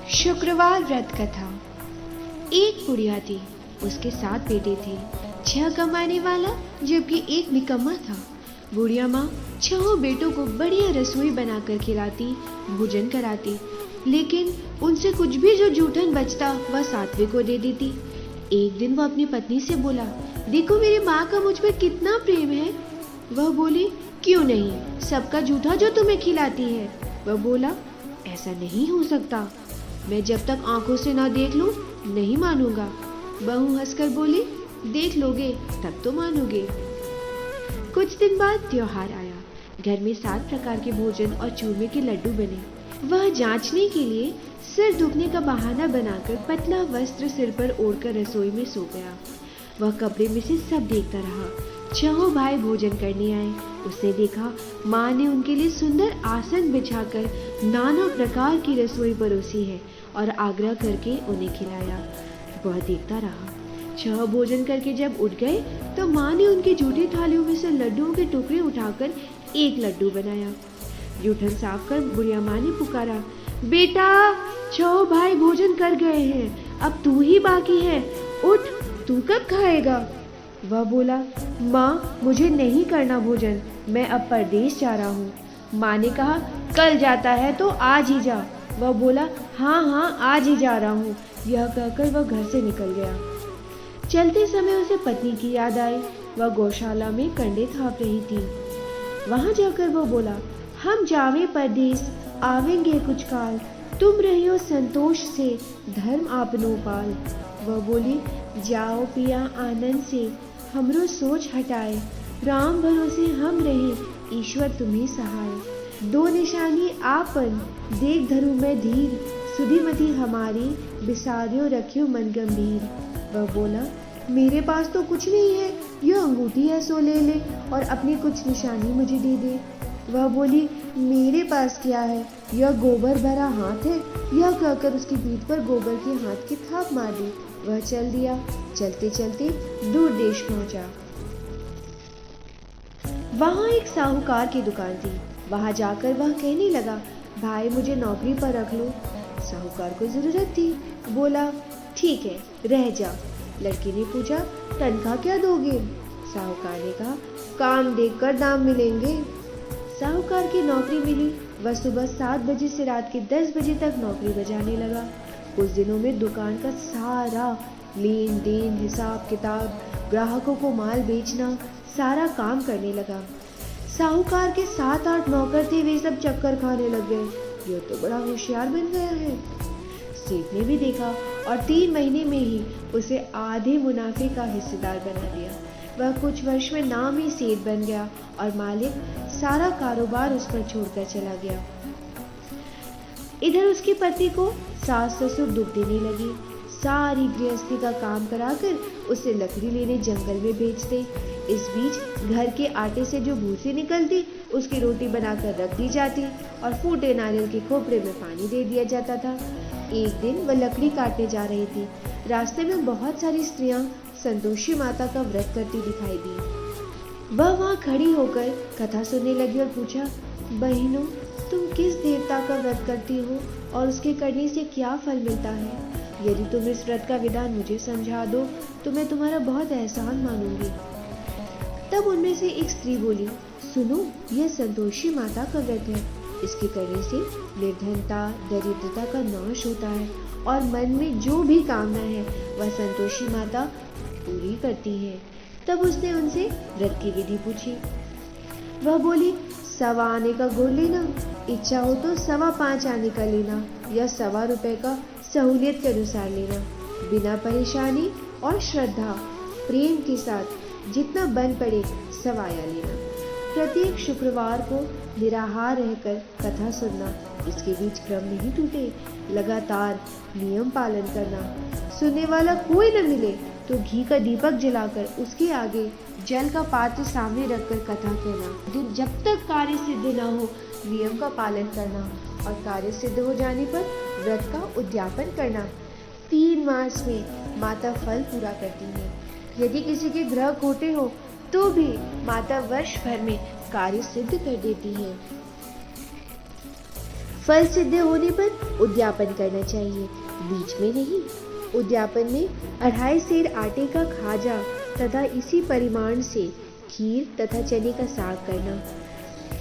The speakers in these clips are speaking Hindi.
शुक्रवार व्रत कथा। एक बुढ़िया थी, उसके 7 बेटे थे। 6 कमाने वाला जबकि एक निकम्मा था। बुढ़िया माँ 6 बेटों को बढ़िया रसोई बनाकर खिलाती, भोजन कराती, लेकिन उनसे कुछ भी जो जूठन बचता वह 7वें को दे देती। एक दिन वह अपनी पत्नी से बोला, देखो मेरी माँ का मुझ पर कितना प्रेम है। वह बोली, क्यों नहीं, सबका जूठा जो तुम्हें खिलाती है। वह बोला, ऐसा नहीं हो सकता, मैं जब तक आंखों से ना देख लूं नहीं मानूंगा। बहू हंसकर बोली, देख लोगे तब तो मानोगे। कुछ दिन बाद त्योहार आया। घर में 7 प्रकार के भोजन और चूरमे के लड्डू बने। वह जांचने के लिए सिर दुखने का बहाना बनाकर पतला वस्त्र सिर पर ओढ़कर रसोई में सो गया। वह कपड़े में से सब देखता रहा। 6 भाई भोजन करने आए। उसने देखा माँ ने उनके लिए सुंदर आसन बिछाकर नाना प्रकार की रसोई परोसी है और आग्रह करके उन्हें खिलाया। वह देखता रहा। 6 भोजन करके जब उठ गए तो माँ ने उनकी जूठी थालियों में से लड्डुओं के टुकड़े उठाकर एक लड्डू बनाया। जूठन साफ कर बुढ़िया माँ ने पुकारा, बेटा 6 भाई भोजन कर गए हैं, अब तू ही बाकी है, उठ, तू कब खाएगा। वह बोला, माँ मुझे नहीं करना भोजन, मैं अब परदेश जा रहा हूँ। माँ ने कहा, कल जाता है तो आज ही जा। वह बोला, हाँ हाँ आज ही जा रहा हूँ। यह कहकर वह घर से निकल गया। चलते समय उसे पत्नी की याद आई। वह गौशाला में कंडे थाप रही थी। वहां जाकर वो बोला, हम जावे परदेश, आवेंगे कुछ काल, तुम रहियो संतोष से, धर्म आपनो पाल। वह बोली, जाओ पिया आनंद से, हमरो सोच हटाए, राम भरोसे हम रहे, ईश्वर तुम्हें सहाय। 2 निशानी आपन, देख धरू मैं धीर, सुधीमती हमारी, बिसारियो रखियो मन गंभीर। वह बोला, मेरे पास तो कुछ नहीं है, यह अंगूठी है सो ले ले और अपनी कुछ निशानी मुझे दे दे। वह बोली, मेरे पास क्या है, यह गोबर भरा हाथ है। यह कहकर उसकी पीठ पर गोबर के हाथ की थाप मार दी। वह चल दिया। चलते चलते दूर देश पहुंचा। वहां एक साहूकार की दुकान थी। वहां जाकर वह कहने लगा, भाई मुझे नौकरी पर रख लो। साहूकार को जरूरत थी। बोला, ठीक है रह जा। लड़के ने पूछा, तनख्वाह क्या दोगे। साहूकार ने कहा, काम देखकर दाम मिलेंगे। साहूकार की नौकरी मिली। वह सुबह 7 बजे से रात के 10 बजे तक नौकरी बजाने लगा। उस दिनों में दुकान का सारा लेन देन, हिसाब किताब, ग्राहकों को माल बेचना, सारा काम करने लगा। साहूकार के 7-8 नौकर थे, वे सब चक्कर खाने लग गए। यह तो बड़ा होशियार बन गया है। सेठ ने भी देखा और 3 महीने में ही उसे आधे मुनाफे का हिस्सेदार बना दिया। वह कुछ वर्ष में नाम ही सेठ बन गया और मालिक सारा कारोबार उस पर छोड़कर चला गया। इधर उसकी पत्नी को सास ससुर दुख देने लगी। सारी गृहस्थी का काम कराकर उसे लकड़ी लेने जंगल में भेजते। इस बीच घर के आटे से जो भूसी निकलती उसकी रोटी बनाकर रख दी जाती और फूटे नारियल के खोपड़े में पानी दे दिया जाता था। एक दिन वह लकड़ी काटने जा रही थी। रास्ते में बहुत सारी स्त्रियां संतोषी माता का व्रत करती दिखाई दी। वह वहां खड़ी होकर कथा सुनने लगी और पूछा, बहनों तुम किस देवता का व्रत करती हो और उसके करने से क्या फल मिलता है। यदि तुम इस व्रत का विधान मुझे समझा दो तो मैं तुम्हारा बहुत एहसान मानूंगी। तब उनमें से एक स्त्री बोली, सुनो यह संतोषी माता का व्रत है। इसके करने से निर्धनता, दरिद्रता का नाश होता है और मन में जो भी कामना है वह संतोषी माता पूरी करती है। तब उसने उनसे व्रत की विधि पूछी। वह बोली, 1.25 आने का गुड़ लेना, इच्छा हो तो 5.25 आने का लेना या 1.25 रुपए का सहूलियत के अनुसार लेना, बिना परेशानी और श्रद्धा प्रेम के साथ जितना बन पड़े सवाया लेना। प्रत्येक शुक्रवार को निराहार रहकर कथा सुनना, इसके बीच क्रम नहीं टूटे, लगातार नियम पालन करना। सुनने वाला कोई न मिले तो घी का दीपक जलाकर उसके आगे जल का पात्र सामने रखकर कथा कहना। जब तक कार्य सिद्ध न हो नियम का पालन करना और कार्य सिद्ध हो जाने पर व्रत का उद्यापन करना। 3 मास में माता फल पूरा करती है। यदि किसी के ग्रह खोटे हो तो भी माता वर्ष भर में कार्य सिद्ध कर देती है। फल सिद्ध होने पर उद्यापन करना चाहिए, बीच में नहीं। उद्यापन में 2.5 सेर आटे का खाजा तथा इसी परिमाण से खीर तथा चने का साग करना।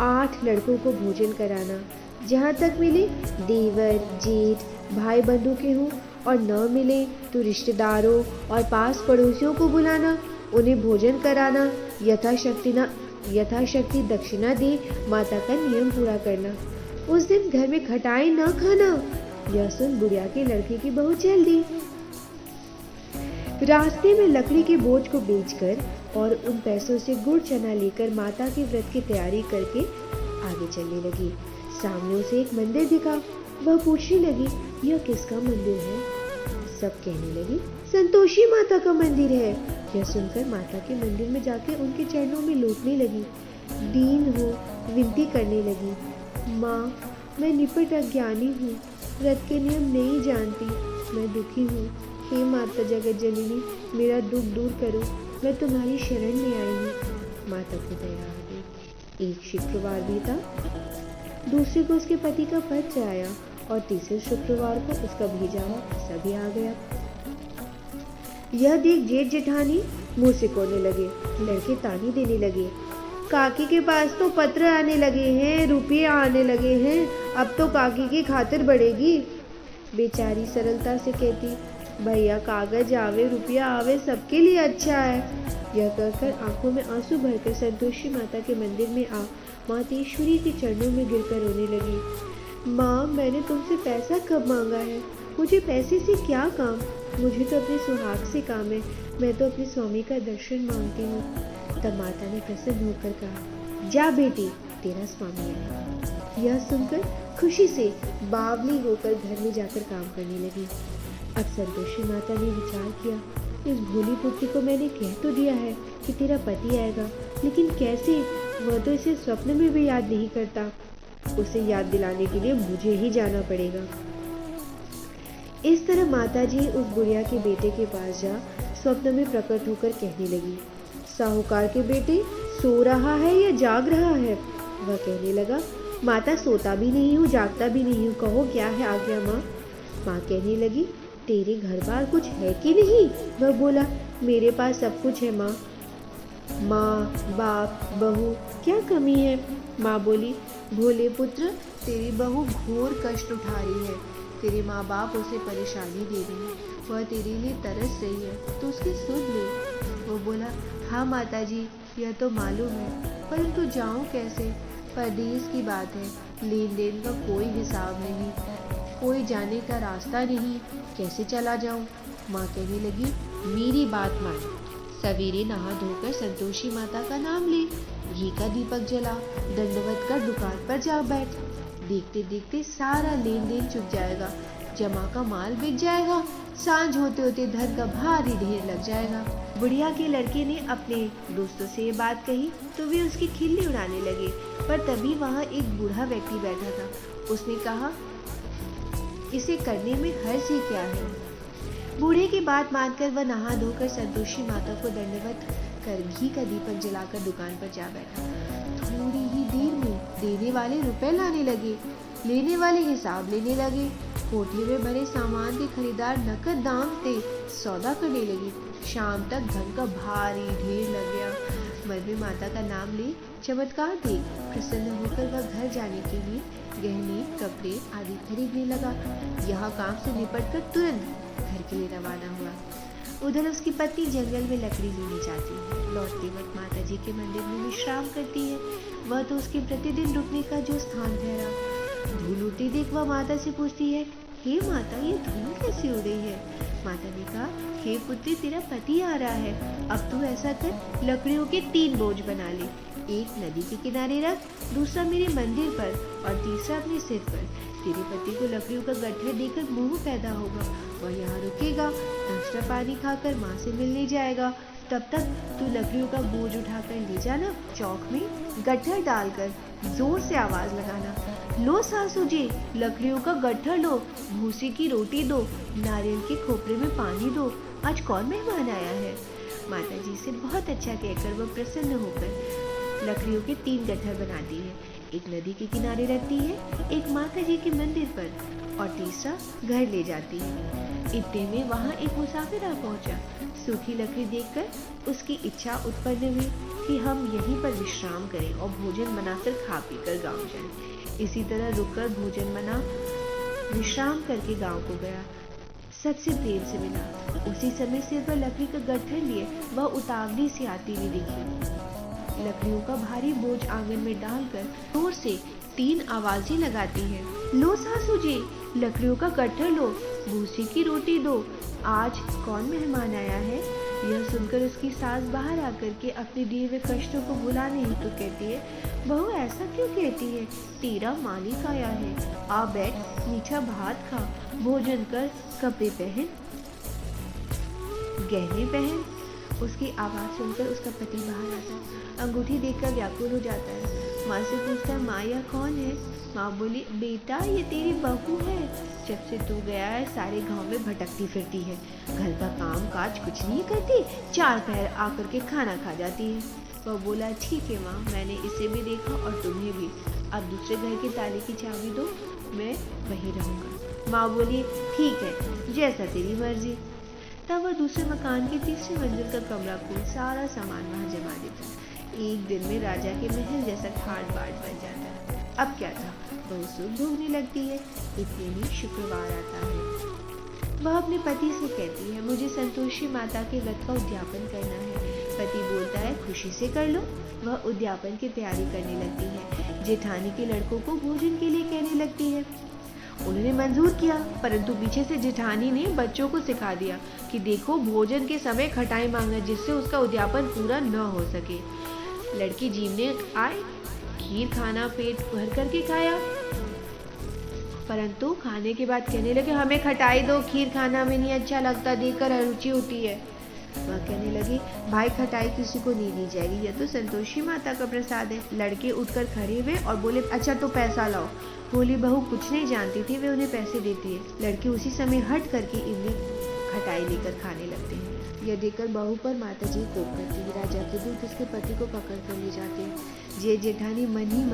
8 लड़कों को भोजन कराना। जहाँ तक मिले देवर जेठ भाई बंधु के हों, और न मिले तो रिश्तेदारों और पास पड़ोसियों को बुलाना, उन्हें भोजन कराना, यथाशक्ति दक्षिणा दे माता का नियम पूरा करना। उस दिन घर में खटाई न खाना। यह सुन बुढ़िया के लड़के की बहू चल दी। रास्ते में लकड़ी के बोझ को बेचकर और उन पैसों से गुड़ चना लेकर माता के व्रत की तैयारी करके आगे चलने लगी। सामने उसे एक मंदिर दिखा। वह पूछने लगी, यह किसका मंदिर है? सब कहने लगी, संतोषी माता का मंदिर है। यह सुनकर माता के मंदिर में जाकर उनके चरणों में लौटने लगी। दीन हो विनती करने लगी, माँ, मैं निपट अज्ञानी हूँ, व्रत के नियम नहीं जानती, मैं दुखी हूँ। हे माता जगत जननी, मेरा दुख दूर करो, मैं तुम्हारी शरण में आई हूँ। माता को दया आ गई। एक शुक्रवार बीता, दूसरे को उसके पति का पत्र आया और तीसरे शुक्रवार को उसका भेजा हुआ पैसा भी आ गया। यह देख जेठ जेठानी मुंह सिकोड़ने लगे। लड़के ताने देने लगे, काकी के पास तो पत्र आने लगे हैं, रुपये आने लगे हैं, अब तो काकी की खातिर बढ़ेगी। बेचारी सरलता से कहती, भैया कागज आवे रुपया आवे सबके लिए अच्छा है। यह कहकर आंखों में आंसू भरकर संतोषी माता के मंदिर में आ मातेश्वरी के चरणों में गिरकर रोने लगी। माँ, मैंने तुमसे पैसा कब मांगा है? मुझे पैसे से क्या काम? मुझे तो अपने सुहाग से काम है, मैं तो अपने स्वामी का दर्शन मांगती हूँ। तब माता ने प्रसन्न होकर कहा, जा बेटी, तेरा स्वामी आया। यह सुनकर खुशी से बावली होकर घर में जाकर काम करने लगी। अब संतोषी माता ने विचार किया, इस भोली पुत्री को मैंने कह तो दिया है कि तेरा पति आएगा, लेकिन कैसे? वह तो इसे स्वप्न में भी याद नहीं करता। उसे याद दिलाने के लिए मुझे ही जाना पड़ेगा। इस तरह माताजी उस बुढ़िया के बेटे के पास जा स्वप्न में प्रकट होकर कहने लगी, साहूकार के बेटे, सो रहा है या जाग रहा है? वह कहने लगा, माता, सोता भी नहीं हूँ, जागता भी नहीं हूँ, कहो क्या है आज्ञा माँ। माँ कहने लगी, तेरे घर बार कुछ है कि नहीं? वह बोला, मेरे पास सब कुछ है माँ। माँ, बाप, बहू, क्या कमी है? माँ बोली, भोले पुत्र, तेरी बहू घोर कष्ट उठा रही है, तेरे माँ बाप उसे परेशानी दे रहे हैं, वह तेरे लिए तरस रही है, तो उसकी सुध ले। वो बोला, हाँ माता जी, यह तो मालूम है, परंतु जाऊँ कैसे? परदेश की बात है, लेन देन का कोई हिसाब नहीं, कोई जाने का रास्ता नहीं, कैसे चला जाऊँ? माँ कहने लगी, मेरी बात मान, सवेरे नहा धोकर संतोषी माता का नाम ले, घी का दीपक जला, दंडवत कर दुकान पर जा बैठ। देखते देखते सारा लेन देन चुक जाएगा, जमा का माल बिक जाएगा, सांझ होते होते धन का भारी ढेर लग जाएगा। बुढ़िया के लड़के ने अपने दोस्तों से ये बात कही तो वे उसकी खिल्ली उड़ाने लगे, पर तभी वहाँ एक बूढ़ा व्यक्ति बैठा था। उसने कहा, इसे करने में हर्ष ही क्या है? बूढ़े की बात मानकर वह नहा धोकर संतोषी माता को दंडवत कर घी का दीपक जलाकर दुकान पर जा बैठा। थोड़ी ही देर में देने वाले रुपए लाने लगे, लेने वाले हिसाब लेने लगे। कोठे में भरे सामान के खरीदार नकद दाम से सौदा करने लगे। शाम तक धन का भारी ढेर लग गया। मन में माता का नाम ले चमत्कार देख प्रसन्न होकर वह घर जाने के लिए गहने, कपड़े आदि खरीदने लगा। यहाँ काम से निपटकर तुरंत घर के लिए रवाना हुआ। उधर उसकी पत्नी जंगल में लकड़ी लेने जाती है। लौटते वक्त माता जी के मंदिर में विश्राम करती है। वह तो उसके प्रतिदिन रुकने का जो स्थान ठहरा। धूल उड़ती देख वह माता से पूछती है, हे माता, ये धूल कैसे उड़ रही है? माता ने कहा, हे पुत्री, तेरा पति आ रहा है। अब तू ऐसा कर, लकड़ियों के 3 बोझ बना ले। एक नदी के किनारे रख, दूसरा मेरे मंदिर पर और तीसरा अपने सिर पर। तेरे पति को लकड़ियों का गट्ठर देकर मोह पैदा होगा। वह यहाँ रुकेगा, नाश्ता पानी खाकर माँ से मिलने जाएगा। तब तक तू लकड़ियों का बोझ उठाकर ले जाना। चौक में गट्ठर डालकर जोर से आवाज लगाना, लो सासू जी, लकड़ियों का गट्ठर लो, भूसी की रोटी दो, नारियल के खोपरे में पानी दो, आज कौन मेहमान आया है? माता जी से बहुत अच्छा कहकर वह प्रसन्न होकर लकड़ियों के 3 गट्ठर बनाती है। एक नदी के किनारे रखती है, एक माता जी के मंदिर पर और तीसरा घर ले जाती है। इतने में वहाँ एक मुसाफिर आ पहुँचा। सूखी लकड़ी देखकर उसकी इच्छा उत्पन्न हुई कि हम यहीं पर विश्राम करें और भोजन बनाकर खा पी कर गाँव जाएं। इसी तरह रुककर भोजन बना विश्राम करके गांव को गया। सबसे प्रेम से मिला। उसी समय सिर पर लकड़ी का गट्ठर लिए वह उतावली से आती हुई दिखी। लकड़ियों का भारी बोझ आंगन में डालकर जोर से 3 आवाजें लगाती है। लो सासू जी, लकड़ियों का गट्ठर लो, भूसे की रोटी दो, आज कौन मेहमान आया है। यह सुनकर उसकी सास बाहर आकर के अपने दिए हुए कष्टों को भुलाने ही तो कहती है, बहू ऐसा क्यों कहती है, तेरा मालिक आया है, आ बैठ, मीठा भात खा, भोजन कर, कपड़े पहन, गहने पहन। उसकी आवाज सुनकर उसका पति बाहर आता है। अंगूठी देखकर व्याकुल हो जाता है। माँ से पूछता है, माँ यह कौन है। माँ बोली, बेटा ये तेरी बहू है, जब से तू गया है सारे गांव में भटकती फिरती है, घर का काम काज कुछ नहीं करती, 4 पहर आकर के खाना खा जाती है। वह बोला, ठीक है माँ, मैंने इसे भी देखा और तुम्हें भी, अब दूसरे घर के ताले की चाबी दो, मैं वहीं रहूंगा। माँ बोली, ठीक है, जैसा तेरी मर्जी। तब वह दूसरे मकान की तीसरी मंजिल का कमरा खोल सारा सामान वहाँ जमा देता। एक दिन में राजा के महल जैसा ठाट बाट बन जाता है। अब क्या था, वह सुख भोगने लगती है। इतने में शुक्रवार आता है। वह अपने पति से कहती है, मुझे संतोषी माता के व्रत का उद्यापन करना है। पति बोलता है, खुशी से कर लो। वह उद्यापन की तैयारी करने लगती है। जेठानी के लड़कों को भोजन के लिए कहने लगती है। उन्होंने मंजूर किया, परंतु पीछे से जेठानी ने बच्चों को सिखा दिया कि देखो भोजन के समय खटाई मांगना, जिससे उसका उद्यापन पूरा न हो सके। लड़की जीवने आए, खीर खाना पेट भर करके खाया, परंतु खाने के बाद कहने लगे, हमें खटाई दो, खीर खाना में नहीं अच्छा लगता, देखकर अरुचि होती है। वह कहने लगी, भाई खटाई किसी को नहीं दी जाएगी, यह तो संतोषी माता का प्रसाद है। लड़के उठकर खड़े हुए और बोले, अच्छा तो पैसा लाओ। भोली बहू कुछ नहीं जानती थी, वे उन्हें पैसे देती है। लड़के उसी समय हट करके इमली खटाई लेकर खाने लगते हैं। यह देखकर बहू पर माता जी कोप करती है। राजा के दूत उसके पति को पकड़ कर ले जाते हैं। जेठानी मन ही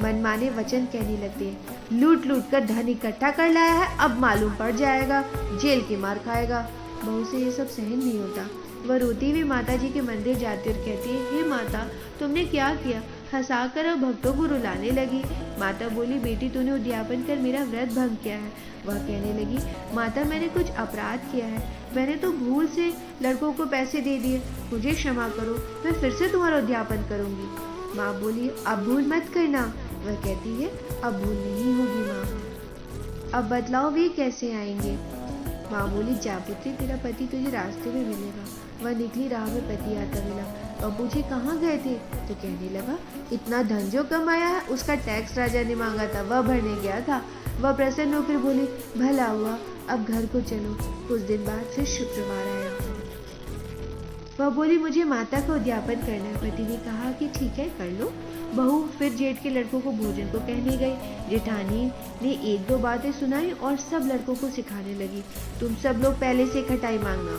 मन माने वचन कहने लगते हैं, लूट लूट कर धन इकट्ठा कर लाया है, अब मालूम पड़ जाएगा, जेल की मार खाएगा। बहू से ये सब सहन नहीं होता। वह रोती हुई माता जी के मंदिर जाती और कहती है, हे माता, तुमने क्या किया। हंसाकर और भक्तों को रुलाने लगी। माता बोली, बेटी तूने उद्यापन कर मेरा व्रत भंग किया है। वह कहने लगी, माता मैंने कुछ अपराध किया है, मैंने तो भूल से लड़कों को पैसे दे दिए, मुझे क्षमा करो, मैं फिर से तुम्हारा उद्यापन करूंगी। माँ बोली, अब भूल मत करना। वह कहती है, अब भूल नहीं होगी माँ, अब बतलाओ वे कैसे आएंगे। माँ बोली, जा पुत्री, तेरा पति तुझे रास्ते में मिलेगा। वह निकली राह में पति आता मिला और पूछे, कहाँ गए थे। तो कहने लगा, इतना धन जो कमाया है उसका टैक्स राजा ने मांगा था, वह भरने गया था। वह प्रसन्न होकर बोली, भला हुआ, अब घर को चलो। कुछ दिन बाद फिर शुक्रवार आया। वह बोली, मुझे माता का उद्यापन करना है। पति ने कहा कि ठीक है, कर लो। बहू फिर जेठ के लड़कों को भोजन को कहने गई। जेठानी ने 1-2 बातें सुनाई और सब लड़कों को सिखाने लगी, तुम सब लोग पहले से खटाई मांगना।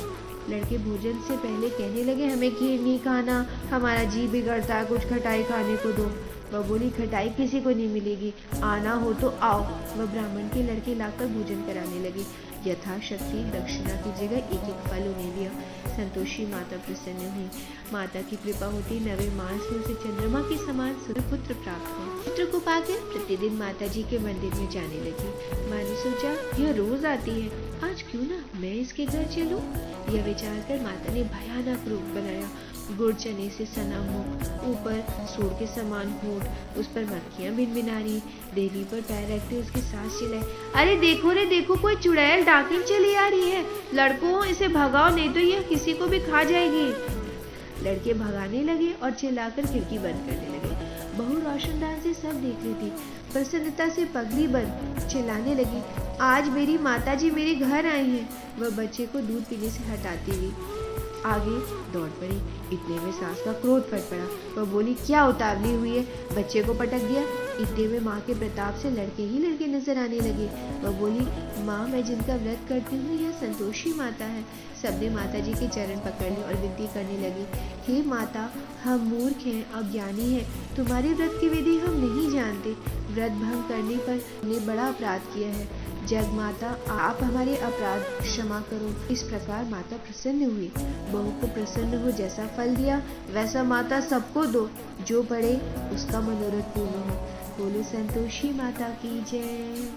लड़के भोजन से पहले कहने लगे, हमें खीर नहीं खाना, हमारा जी बिगड़ता है, कुछ खटाई खाने को दो। वह बोली, खटाई किसी को नहीं मिलेगी, आना हो तो आओ। वह ब्राह्मण के लड़के लाकर भोजन कराने लगी। यथाशक्ति दक्षिणा की जगह 1-1 फल उन्हें दिया। संतोषी माता प्रसन्न हुई। माता की कृपा होती नवे मास में उसे चंद्रमा के समान पुत्र प्राप्त हुआ। पुत्र को पाकर प्रतिदिन माता जी के मंदिर में जाने लगी। माँ ने सोचा, यह रोज आती है, आज क्यों ना मैं इसके घर चलूं। यह विचार कर माता ने भयानक रूप बनाया। गुड़ चने से सना मुख, ऊपर सूर के समान होठ, उस पर मक्खियां भिनभिना रही। देहली पर पैर रखते उसकी सांस चिल्लाई, अरे देखो रे देखो, कोई चुड़ैल डाकिन चली आ रही है, लड़कों इसे भगाओ, नहीं तो यह किसी को भी खा जाएगी। लड़के भगाने लगे और चिल्लाकर खिड़की बंद करने लगे। बहू रोशनदान से सब देख रही थी। प्रसन्नता से पगड़ी बंद चिल्लाने लगी, आज मेरी माताजी मेरे घर आई हैं। वह बच्चे को दूध पीने से हटाती हुई आगे दौड़ पड़ी। इतने में सास का क्रोध फट पड़ा। वह बोली, क्या उतावली हुई है, बच्चे को पटक दिया। इतने में माँ के प्रताप से लड़के ही लड़के नजर आने लगे। वह बोली, माँ, मैं जिनका व्रत करती हूँ यह संतोषी माता है। सबने माता जी के चरण पकड़ लिए और विनती करने लगी, हे माता, हम मूर्ख हैं, अज्ञानी हैं, तुम्हारे व्रत की विधि हम नहीं जानते। व्रत भंग करने पर हमने बड़ा अपराध किया है। जग माता, आप हमारे अपराध क्षमा करो। इस प्रकार माता प्रसन्न हुई। बहू को प्रसन्न हो जैसा फल दिया वैसा माता सबको दो, जो पड़े उसका मनोरथ पूर्ण हो। बोलो संतोषी माता की जय।